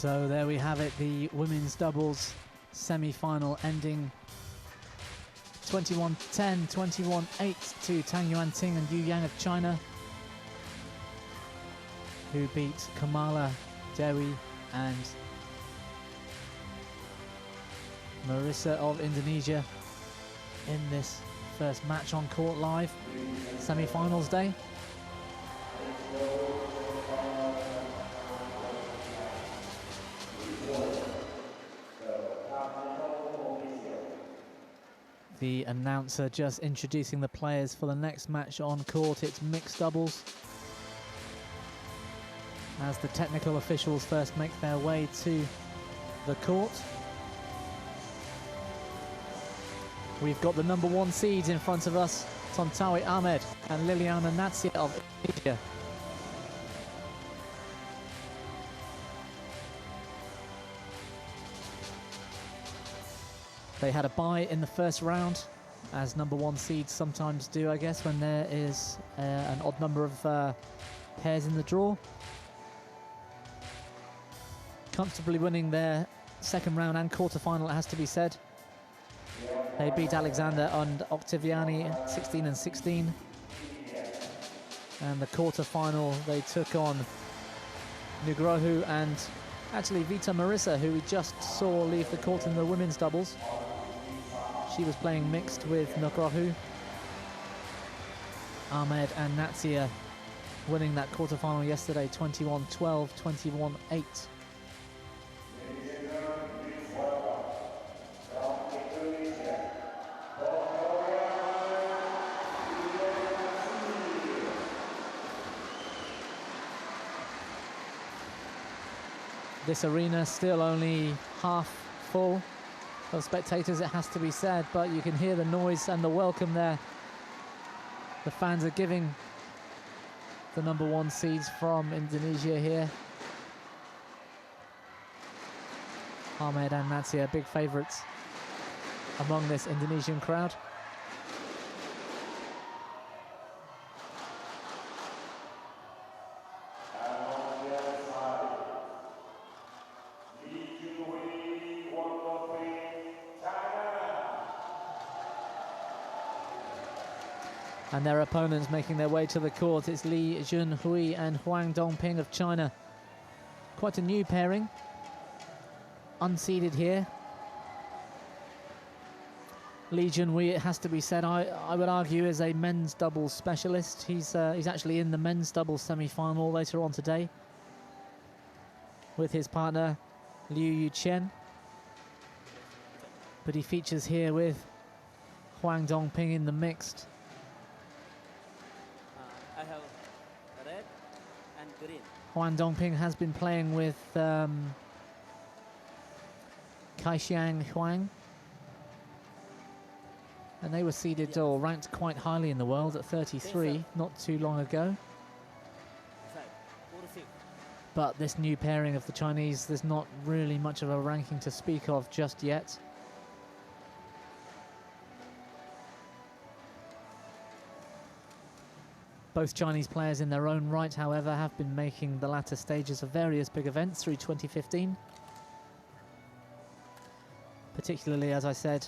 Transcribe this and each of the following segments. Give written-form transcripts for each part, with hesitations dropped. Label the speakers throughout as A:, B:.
A: So there we have it, the women's doubles semi-final ending 21-10, 21-8 to Tang Yuanting and Yu Yang of China, who beat Kamala Dewi and Marissa of Indonesia in this first match on court live, semi-finals day. The announcer just introducing the players for the next match on court. It's mixed doubles, as the technical officials first make their way to the court. We've got the number one seeds in front of us, Tontowi Ahmad and Liliyana Natsir of Indonesia. They had a bye in the first round, as number one seeds sometimes do, I guess, when there is an odd number of pairs in the draw. Comfortably winning their second round and quarter-final, it has to be said. They beat Alexander and Octaviani 16-16. And the quarter-final, they took on Nugroho and actually Vita Marissa, who we just saw leave the court in the women's doubles. She was playing mixed with Nugroho. Ahmed and Natsir winning that quarter-final yesterday, 21-12, 21-8. This arena still only half full of spectators, it has to be said, but you can hear the noise and the welcome there. The fans are giving the number one seeds from Indonesia here. Ahmed and Natsir, big favourites among this Indonesian crowd. And their opponents making their way to the court, it's Junhui and Huang Dongping of China. Quite a new pairing, unseeded here. Junhui, it has to be said, I would argue is a men's doubles specialist. He's actually in the men's doubles semi-final later on today with his partner Liu Yuchen. But he features here with Huang Dongping in the mixed.
B: I have red and green.
A: Huang Dongping has been playing with Kaishiang Huang, and they were seeded or ranked quite highly in the world at 33 not too long ago. But this new pairing of the Chinese, there's not really much of a ranking to speak of just yet. Both Chinese players in their own right, however, have been making the latter stages of various big events through 2015. Particularly, as I said,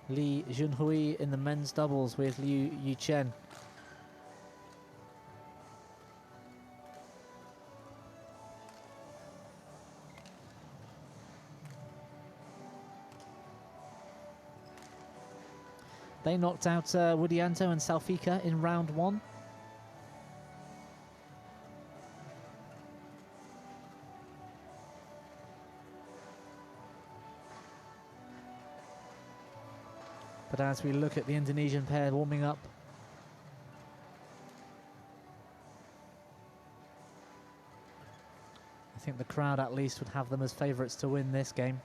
A: Junhui in the men's doubles with Liu Yuchen. They knocked out Widianto and Salfika in round one. But as we look at the Indonesian pair warming up, I think the crowd at least would have them as favourites to win this game.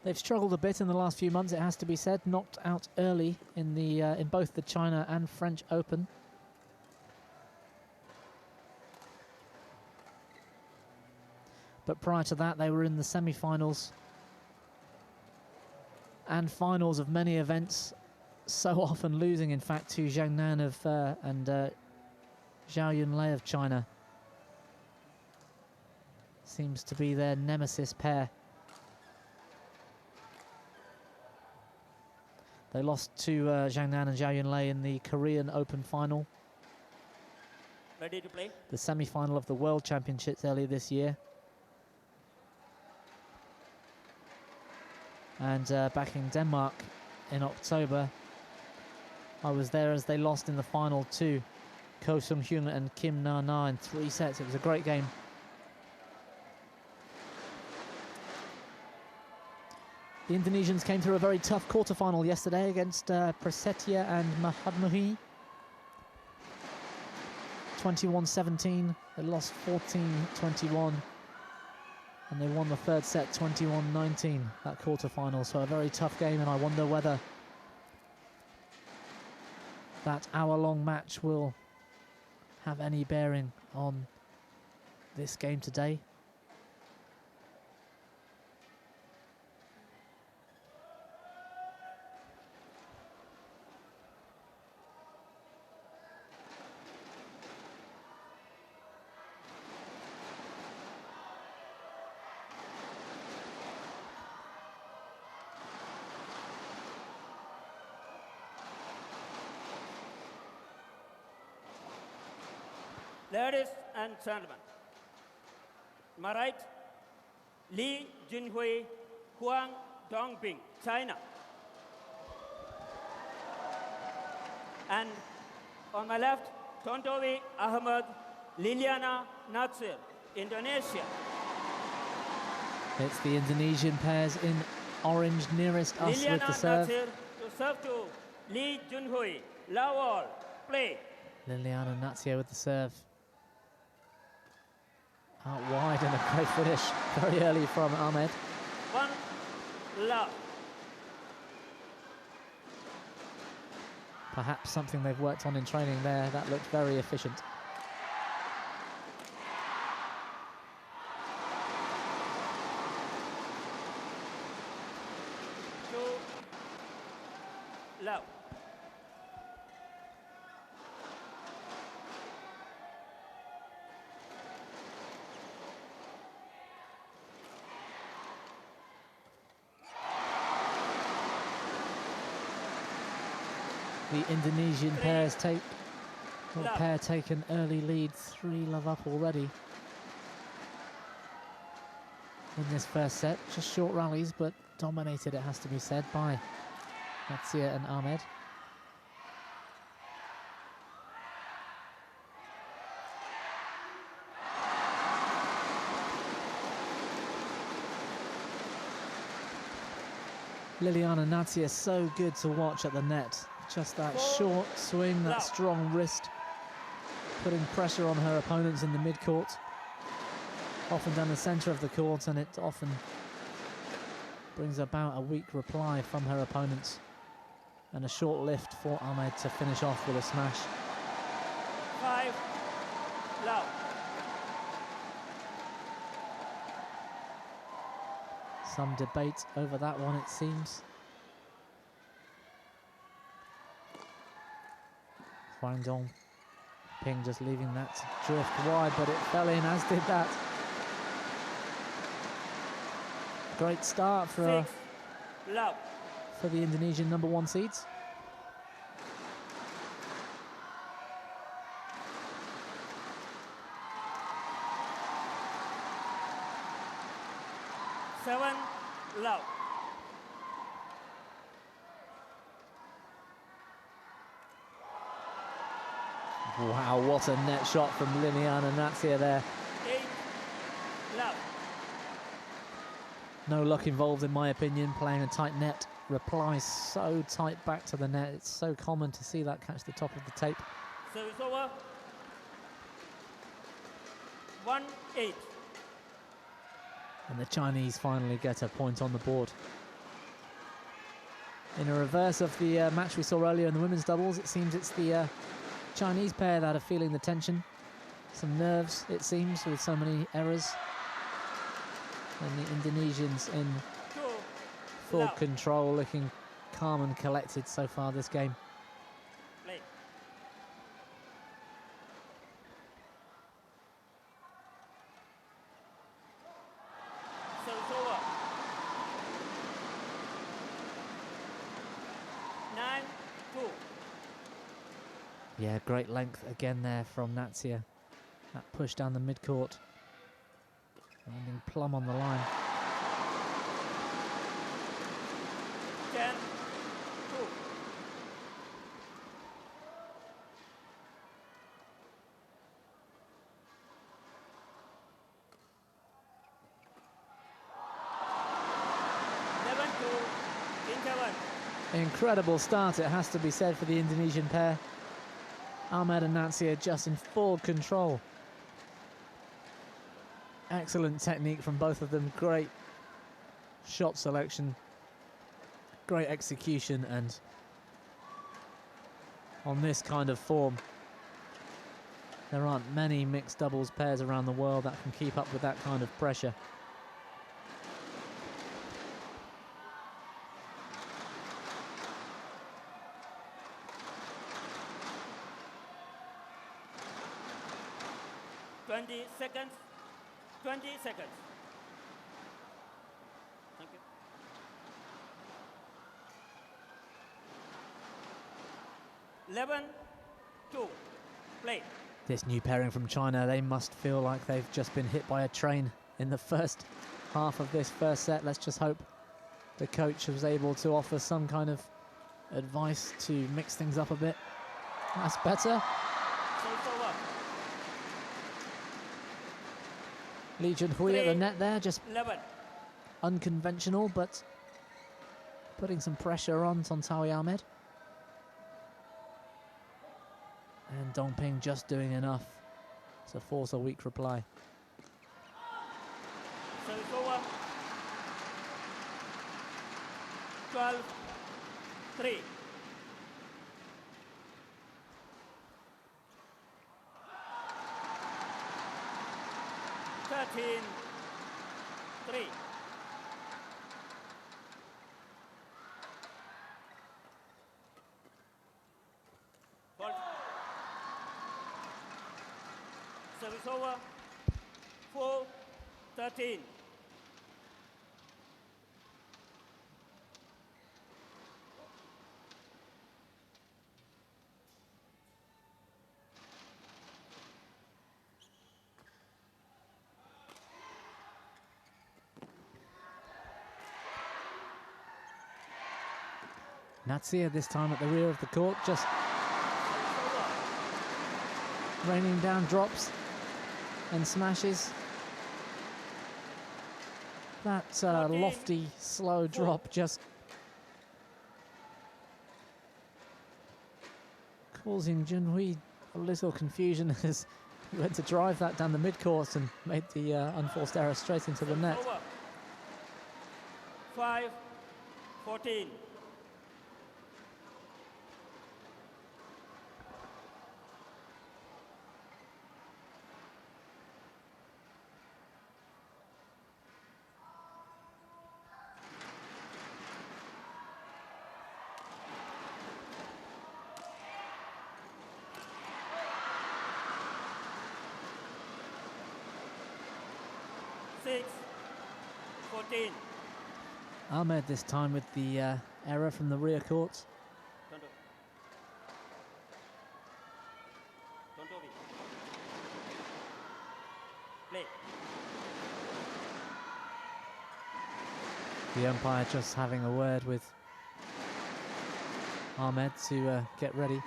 A: They've struggled a bit in the last few months, it has to be said. Knocked out early in both the China and French Open. But prior to that, they were in the semi-finals and finals of many events so often losing, in fact, to Zhang Nan and Zhao Yunlei of China. Seems to be their nemesis pair. They lost to Zhang Nan and Zhao Yunlei in the Korean Open final.
B: Ready to play?
A: The semi-final of the World Championships earlier this year. And back in Denmark in October, I was there as they lost in the final to Ko Sung-hyun and Kim Na-na in 3 sets. It was a great game. The Indonesians came through a very tough quarter-final yesterday against Prasetya and Mahadmuhi. 21-17, they lost 14-21, and they won the third set 21-19, that quarter-final. So a very tough game, and I wonder whether that hour-long match will have any bearing on this game today.
B: Ladies and gentlemen, my right, Li Junhui, Huang, Dongping, China. And on my left, Tontowi, Ahmad, Liliyana, Natsir, Indonesia.
A: It's the Indonesian pairs in orange nearest us
B: Liliyana,
A: with the serve.
B: Natsir to serve to Li Junhui. Love all, play.
A: Liliyana Natsir with the serve. Out wide and a great finish very early from Ahmad.
B: 1-love.
A: Perhaps something they've worked on in training there. That looked very efficient.
B: Love.
A: The Indonesian pair take an early lead, 3-love up already in this first set. Just short rallies, but dominated, it has to be said, by Natsir and Ahmad. Liliyana Natsir, so good to watch at the net. Just that short swing, that strong wrist, putting pressure on her opponents in the mid-court, often down the centre of the court, and it often brings about a weak reply from her opponents. And a short lift for Ahmad to finish off with a smash.
B: 5-love.
A: Some debate over that one, it seems. Huang Dongping just leaving that to drift wide, but it fell in, as did that. Great start for the Indonesian #1 seeds.
B: Love.
A: Wow, what a net shot from Liliyana Natsir there.
B: 8-love.
A: No luck involved, in my opinion, playing a tight net. Replies so tight back to the net. It's so common to see that catch the top of the tape.
B: Service over. 1-8.
A: And the Chinese finally get a point on the board. In a reverse of the match we saw earlier in the women's doubles, it seems it's the Chinese pair that are feeling the tension. Some nerves, it seems, with so many errors. And the Indonesians in full control, looking calm and collected so far this game.
B: Play. Service over. 9-2.
A: Yeah, great length again there from Natsir. That push down the mid-court. Landing plumb on the line.
B: 10-2.
A: Incredible start, it has to be said, for the Indonesian pair. Ahmad and Natsir just in full control. Excellent technique from both of them. Great shot selection. Great execution, and on this kind of form, there aren't many mixed doubles pairs around the world that can keep up with that kind of pressure.
B: Seconds. 20 seconds. Thank you. 11-2. Play.
A: This new pairing from China, they must feel like they've just been hit by a train in the first half of this first set. Let's just hope the coach was able to offer some kind of advice to mix things up a bit. That's better. Junhui at the net there, just
B: 11.
A: Unconventional, but putting some pressure on Tontowi Ahmed. And Dongping just doing enough to force a weak reply.
B: Service over. 12-3. Three. Service over. 4-13.
A: Natsir this time at the rear of the court, just raining down drops and smashes. That lofty, slow drop just causing Junhui a little confusion as he went to drive that down the mid-court and made the unforced error straight into the net.
B: 5-14.
A: Ahmed this time with the error from the rear court.
B: Tontowi. Play.
A: The umpire just having a word with Ahmed to get ready.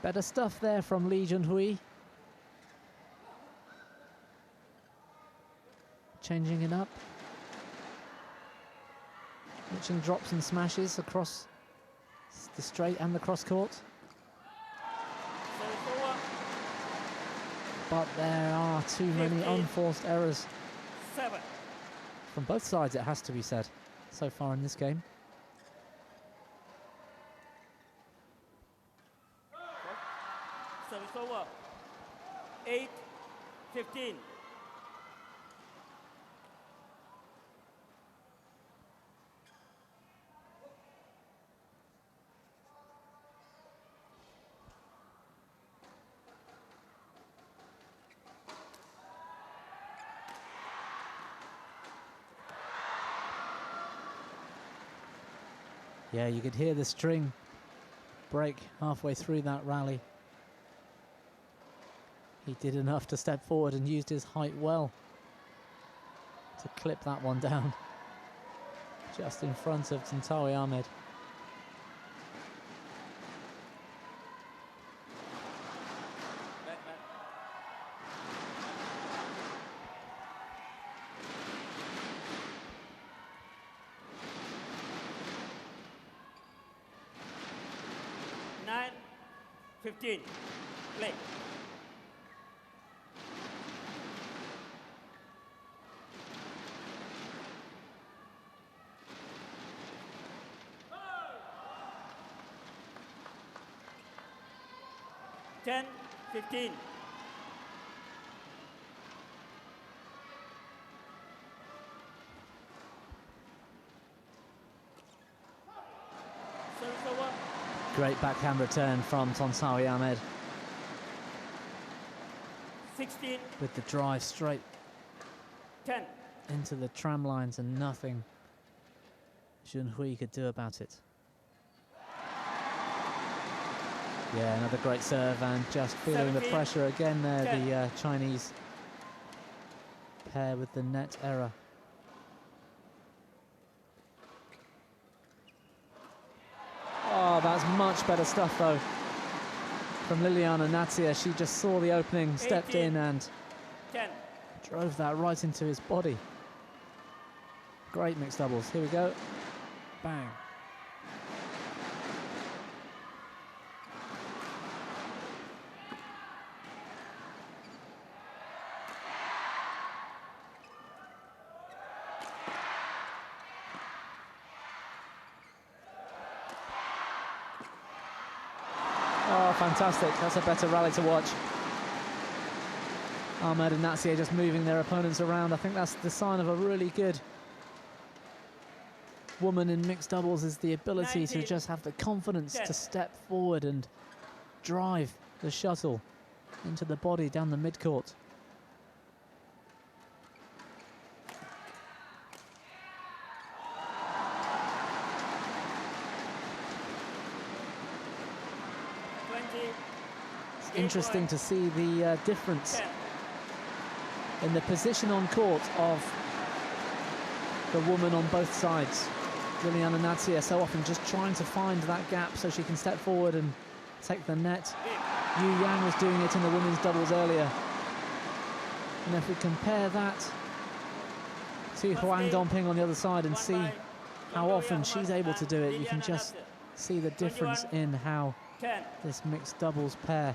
A: Better stuff there from Junhui. Changing it up. Watching drops and smashes across the straight and the cross court. But there are too many unforced errors from both sides, it has to be said, so far in this game.
B: Service over. 8-15.
A: Yeah, you could hear the string break halfway through that rally. He did enough to step forward and used his height well to clip that one down just in front of Tontowi Ahmad.
B: Nine, 15. Play. Ten, 15. Service over.
A: Great backhand return from Tontowi Ahmad
B: 16,
A: with the drive straight
B: 10.
A: into the tram lines and nothing Junhui could do about it. Yeah, another great serve and just feeling the
B: 17,
A: pressure again there,
B: 10.
A: the Chinese pair with the net error. Oh, that's much better stuff though from Liliyana Natsir. She just saw the opening, stepped
B: 18,
A: in and
B: 10.
A: drove that right into his body. Great mixed doubles. Here we go. Bang. Oh, fantastic. That's a better rally to watch. Ahmad and Natsir just moving their opponents around. I think that's the sign of a really good woman in mixed doubles, is the ability
B: 19,
A: to just have the confidence
B: 10.
A: to step forward and drive the shuttle into the body down the midcourt. It's interesting to see the difference
B: 10.
A: in the position on court of the woman on both sides. Liliyana Natsir so often just trying to find that gap so she can step forward and take the net. Yu Yang was doing it in the women's doubles earlier. And if we compare that to Huang Dongping on the other side and see how often she's able to do it, you can just see the difference in how
B: 10.
A: this mixed doubles pair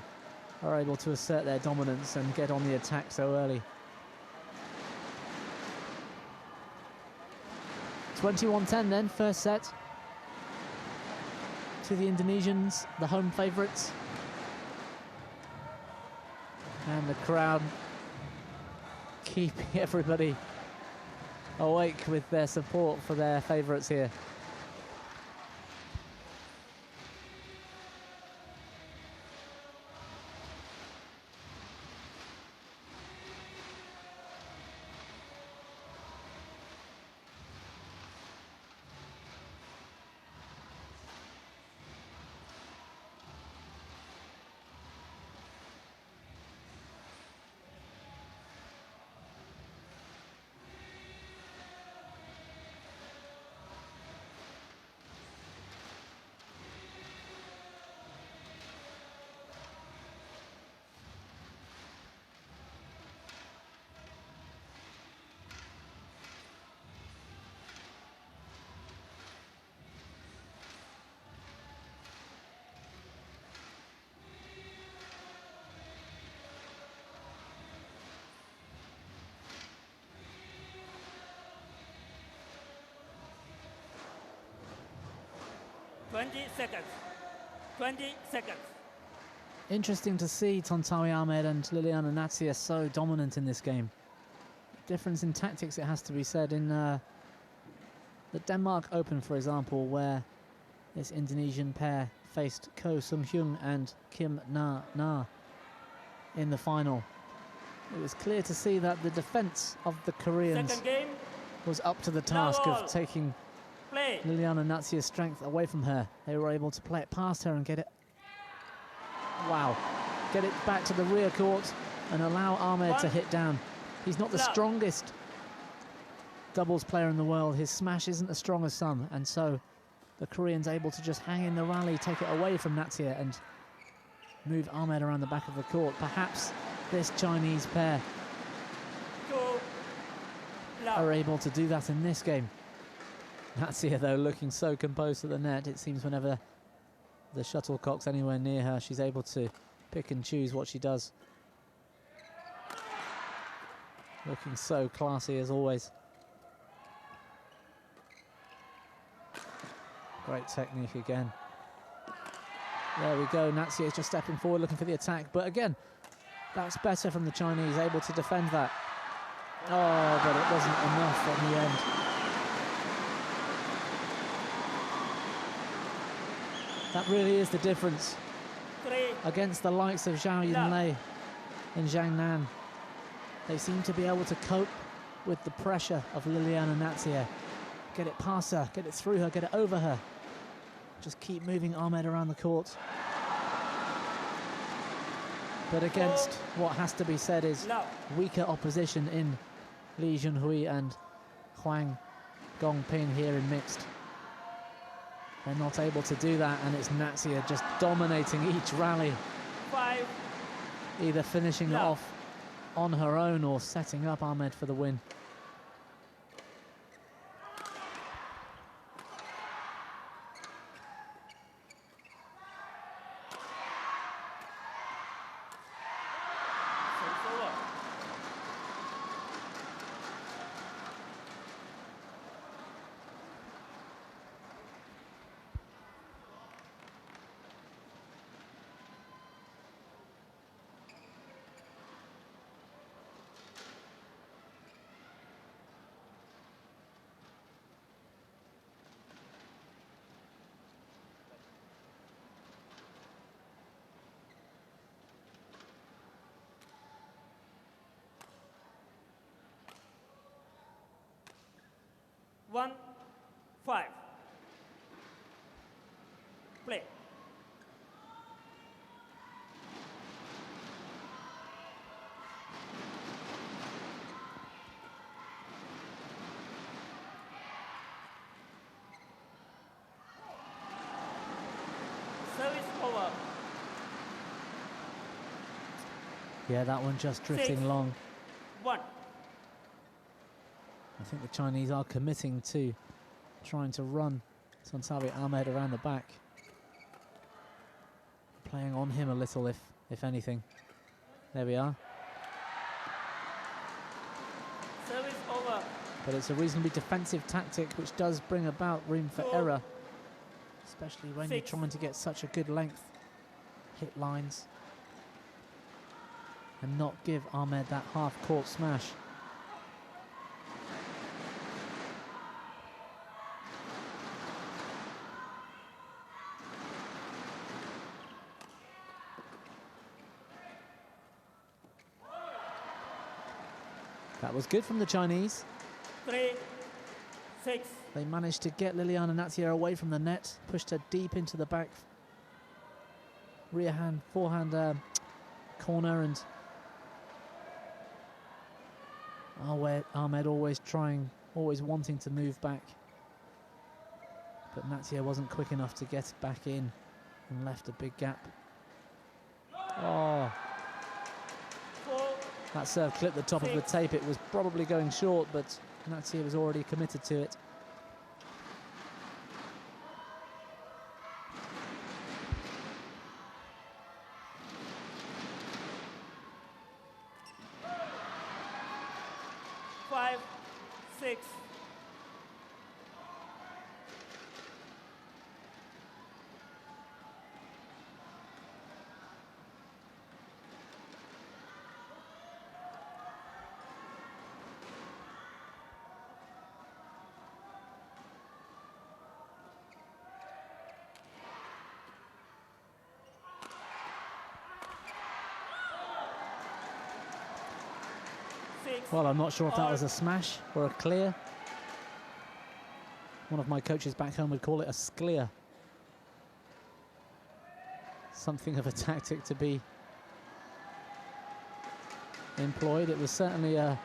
A: are able to assert their dominance and get on the attack so early. 21-10 then, first set to the Indonesians, the home favourites. And the crowd keeping everybody awake with their support for their favourites here.
B: 20 seconds. 20 seconds.
A: Interesting to see Tontowi Ahmad and Liliyana Natsir so dominant in this game. Difference in tactics, it has to be said. In the Denmark Open, for example, where this Indonesian pair faced Ko Sung-hyun and Kim Na in the final, it was clear to see that the defense of the Koreans
B: Second game.
A: was up to the task of taking
B: Play.
A: Liliyana Natsir's strength away from her. They were able to play it past her and get it, wow, get it back to the rear court and allow Ahmed to hit down. He's not the strongest doubles player in the world. His smash isn't as strong as some, and so the Koreans able to just hang in the rally, take it away from Natsir and move Ahmed around the back of the court. Perhaps this Chinese pair are able to do that in this game. Natsir, though, looking so composed at the net. It seems whenever the shuttlecock's anywhere near her, she's able to pick and choose what she does. Looking so classy as always. Great technique again. There we go, Natsir is just stepping forward looking for the attack, but again, that's better from the Chinese, able to defend that. Oh, but it wasn't enough in the end. That really is the difference against the likes of Zhao Yunlei and Zhang Nan. They seem to be able to cope with the pressure of Liliyana Natsir. Get it past her, get it through her, get it over her. Just keep moving Ahmed around the court. But against what has to be said is weaker opposition in Li Junhui and Huang Dongping here in mixed. They're not able to do that, and it's Natsir just dominating each rally. Either finishing it off on her own or setting up Ahmed for the win.
B: One, 5. Play. Service over.
A: Yeah, that one just drifting long.
B: 1.
A: I think the Chinese are committing to trying to run Tontowi Ahmad around the back. Playing on him a little, if anything. There we are.
B: Service over.
A: But it's a reasonably defensive tactic, which does bring about room for error. Especially when you're trying to get such a good length. Hit lines. And not give Ahmed that half-court smash. That was good from the Chinese.
B: 3, 6.
A: They managed to get Liliyana Natsir away from the net, pushed her deep into the back rear hand, forehand corner, and Ahmed always wanting to move back. But Natsir wasn't quick enough to get back in and left a big gap. Oh. That serve clipped the top of the tape. It was probably going short, but Natsir was already committed to it.
B: Five, 6.
A: Well, I'm not sure if that was a smash or a clear. One of my coaches back home would call it a skleer. Something of a tactic to be employed. It was certainly a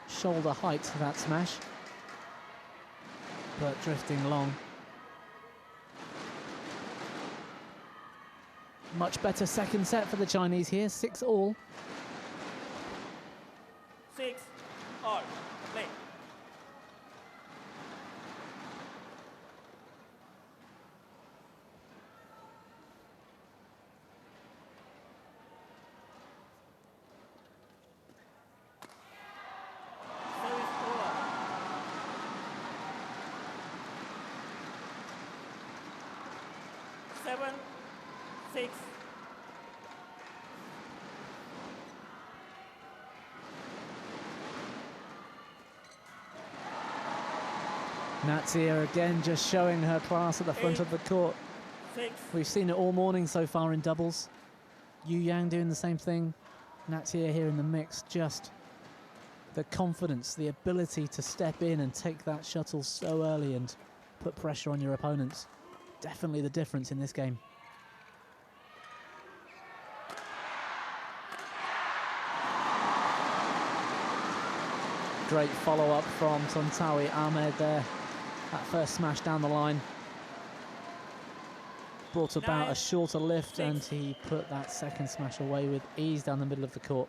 A: shoulder height, that smash, but drifting long. Much better second set for the Chinese here, 6-all.
B: 6-all, play. Service over. 7-6.
A: Natsir again just showing her class at the front of the court.
B: 6.
A: We've seen it all morning so far in doubles. Yu Yang doing the same thing. Natsir here in the mix, just the confidence, the ability to step in and take that shuttle so early and put pressure on your opponents. Definitely the difference in this game. Great follow-up from Tontowi. Ahmad there. That first smash down the line brought about a shorter lift, and he put that second smash away with ease down the middle of the court.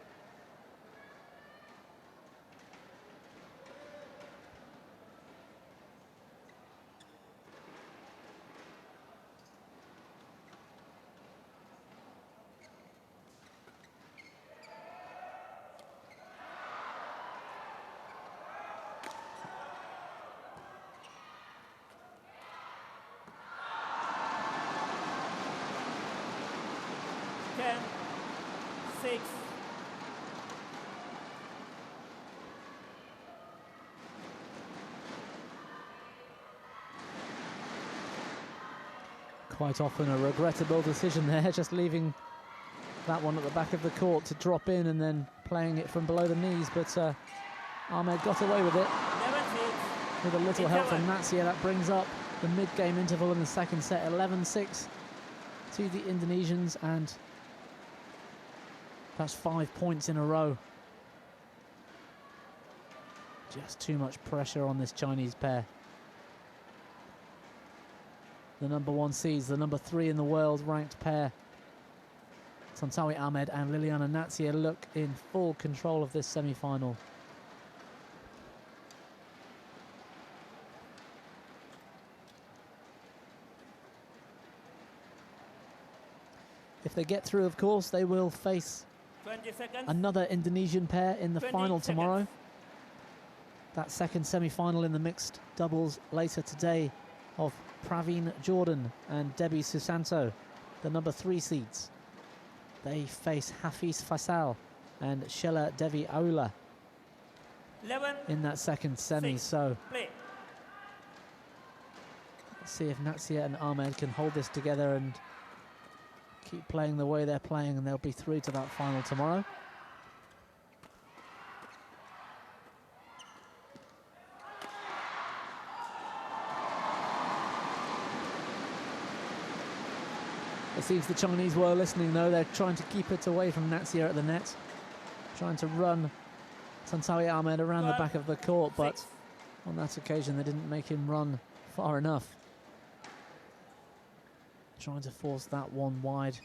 A: Quite often a regrettable decision there, just leaving that one at the back of the court to drop in and then playing it from below the knees, but Ahmed got away with it. With a little help from Natsir, that brings up the mid-game interval in the second set, 11-6 to the Indonesians, and that's 5 points in a row. Just too much pressure on this Chinese pair. The number 1 seeds, the number 3 in the world ranked pair, Tontowi Ahmed and Liliyana Natsir, look in full control of this semi-final. If they get through, of course, they will face
B: 20 seconds.
A: Another Indonesian pair in the final tomorrow. That second semi-final in the mixed doubles later today of Praveen Jordan and Debbie Susanto, the number 3 seeds. They face Hafiz Faisal and Shella Devi Aula in that second semi. So let's see if Natsir and Ahmed can hold this together and keep playing the way they're playing, and they'll be through to that final tomorrow. It seems the Chinese were listening, though. They're trying to keep it away from Natsir at the net, trying to run Tontowi Ahmed around the back of the court, but on that occasion they didn't make him run far enough. Trying to force that one wide,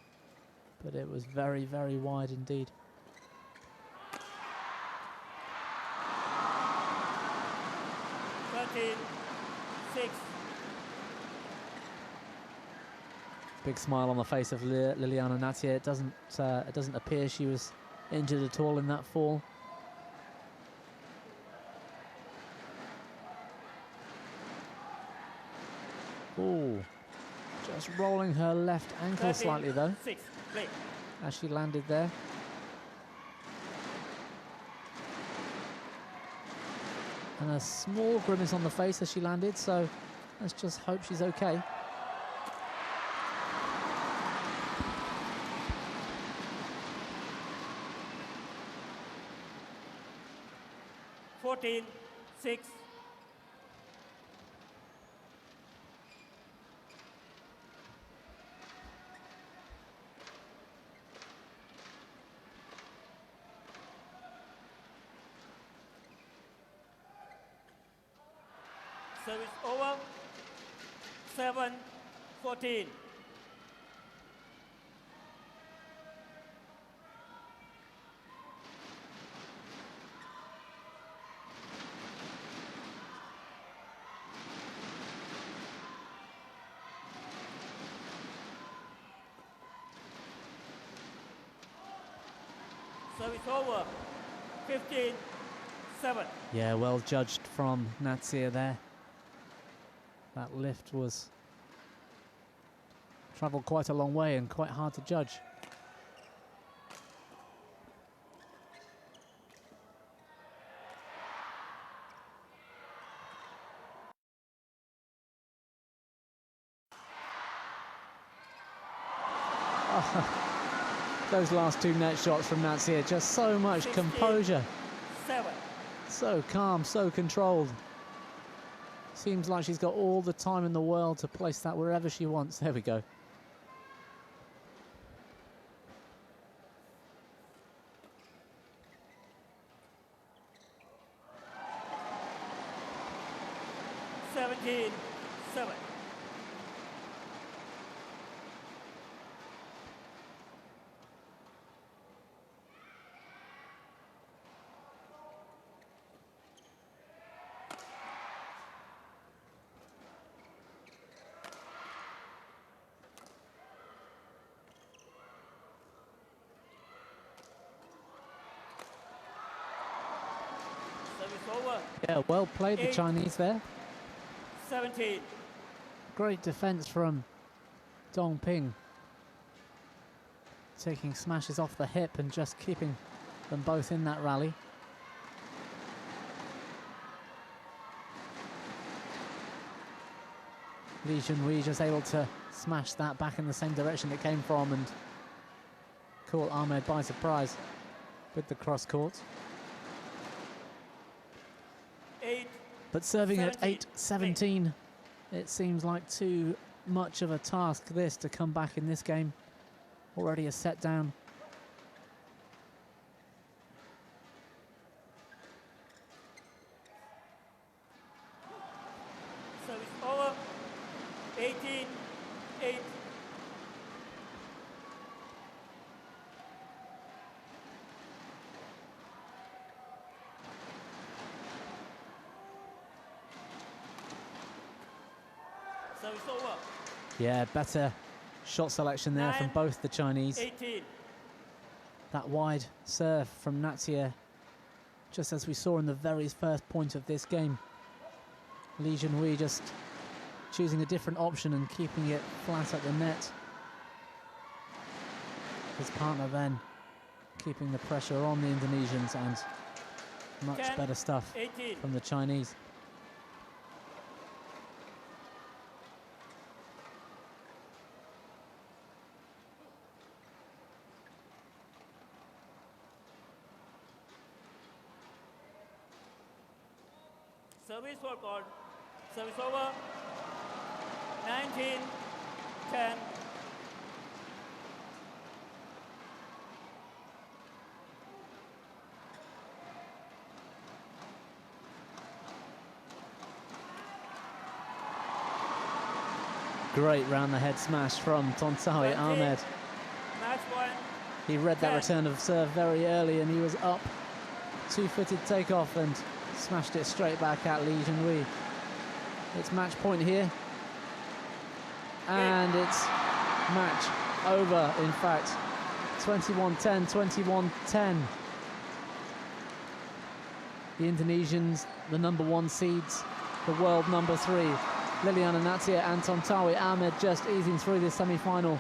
A: but it was very, very wide indeed. Big smile on the face of Liliyana Natsir. It doesn't appear she was injured at all in that fall. Ooh, just rolling her left ankle slightly though, as she landed there. And a small grimace on the face as she landed, so let's just hope she's okay.
B: 14-6. Service over. 7-14. Service over. 15-7.
A: Yeah, well judged from Natsir there. That lift was travelled quite a long way and quite hard to judge. Those last two net shots from Natsir, just so much
B: 16,
A: composure.
B: 7.
A: So calm, so controlled. Seems like she's got all the time in the world to place that wherever she wants. There we go.
B: Seven. Service over.
A: Yeah, well played, the
B: 8.
A: Chinese there.
B: 17.
A: Great defence from Dongping. Taking smashes off the hip and just keeping them both in that rally. Junhui just able to smash that back in the same direction it came from and caught Ahmad by surprise with the cross court.
B: 8.
A: But serving at
B: 17.
A: 8-17, it seems like too much of a task this to come back in this game. Already a set down.
B: Service over. 18-8. Service over.
A: Yeah, better shot selection there from
B: 9,
A: both the Chinese.
B: 18.
A: That wide serve from Natsir, just as we saw in the very first point of this game. Junhui just choosing a different option and keeping it flat at the net. His partner then keeping the pressure on the Indonesians, and much
B: 10,
A: better stuff
B: 18.
A: from the Chinese.
B: Service for called. Service over. 19-10.
A: Great round the head smash from Tontowi Ahmad.
B: Match point.
A: He read that
B: 10.
A: return of serve very early and he was up. Two-footed takeoff and smashed it straight back at Junhui. It's match point here. And it's match over, in fact. 21-10, 21-10. The Indonesians, the #1 seeds, the world #3. Liliyana, Natsir and Tontowi Ahmad just easing through this semi-final.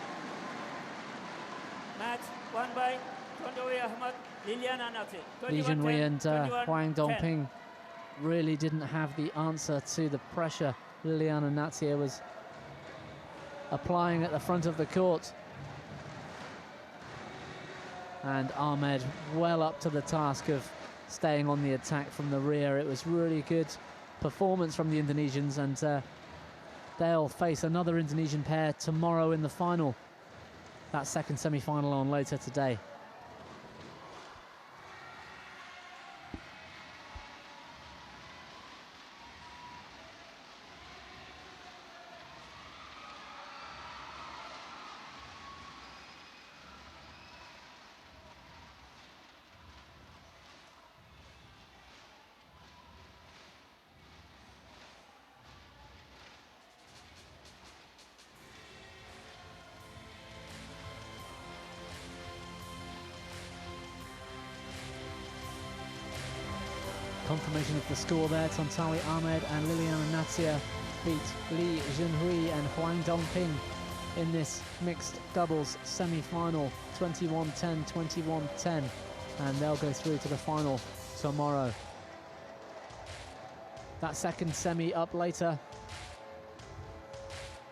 B: Match won by Tontowi Ahmad, Liliyana, Natsir.
A: Junhui and
B: 21-10,
A: Huang
B: 10.
A: Dongping really didn't have the answer to the pressure Liliyana Natsir was applying at the front of the court. And Ahmad well up to the task of staying on the attack from the rear. It was really good performance from the Indonesians, and they'll face another Indonesian pair tomorrow in the final. That second semi-final on later today. Confirmation of the score there. Tontowi Ahmad and Liliyana Natsir beat Li Junhui and Huang Dongping in this mixed doubles semi-final, 21-10, 21-10, and they'll go through to the final tomorrow. That second semi up later.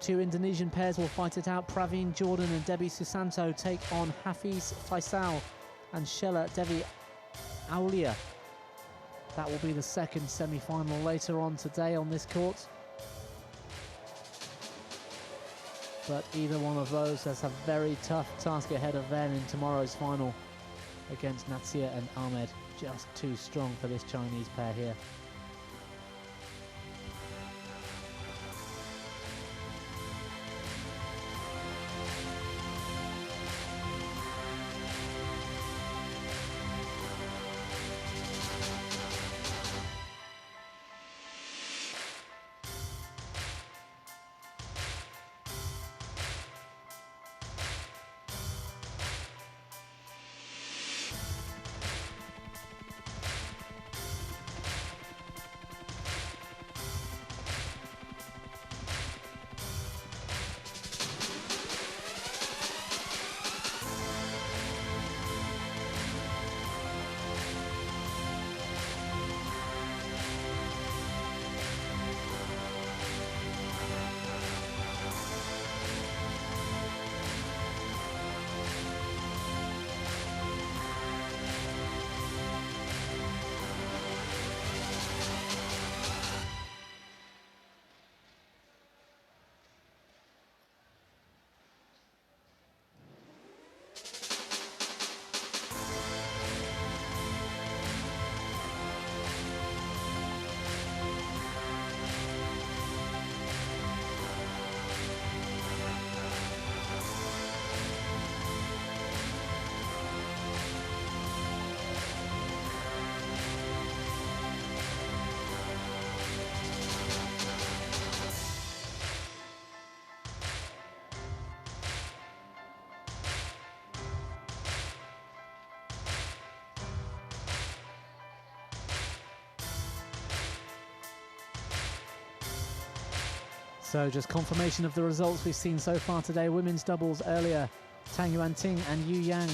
A: Two Indonesian pairs will fight it out. Praveen Jordan and Debbie Susanto take on Hafiz Faisal and Shella Devi Aulia. That will be the second semi-final later on today on this court. But either one of those has a very tough task ahead of them in tomorrow's final against Natsir and Ahmed. Just too strong for this Chinese pair here. So just confirmation of the results we've seen so far today. Women's doubles earlier, Tang Yuanting and Yu Yang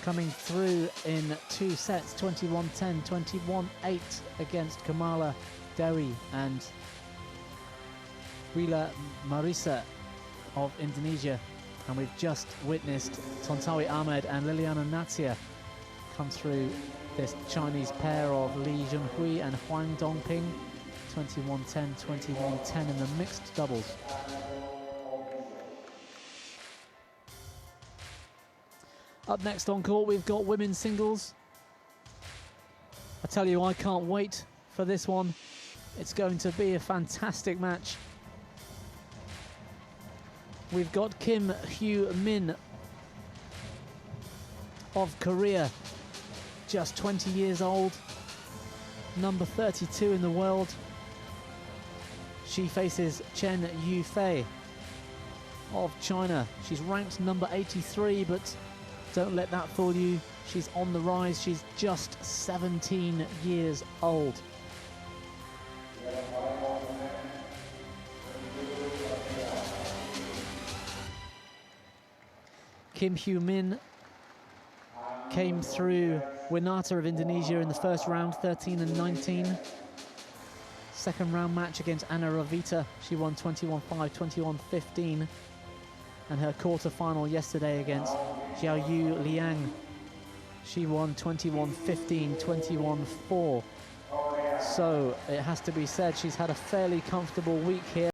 A: coming through in two sets, 21-10, 21-8 against Kamala Dewi and Wila Marisa of Indonesia. And we've just witnessed Tontowi Ahmed and Liliyana Natsir come through this Chinese pair of Li Junhui and Huang Dongping, 21-10, 21-10 in the mixed doubles. Up next on court, we've got women's singles. I tell you, I can't wait for this one. It's going to be a fantastic match. We've got Kim Hyo Min of Korea, just 20 years old, number 32 in the world. She faces Chen Yufei of China. She's ranked number 83, but don't let that fool you. She's on the rise. She's just 17 years old. Kim Hyo Min came through Winata of Indonesia in the first round, 13 and 19. Second round match against Anna Ravita, she won 21-5, 21-15. And her quarter-final yesterday against Xiaoyu Liang, She won 21-15, 21-4. So it has to be said she's had a fairly comfortable week here.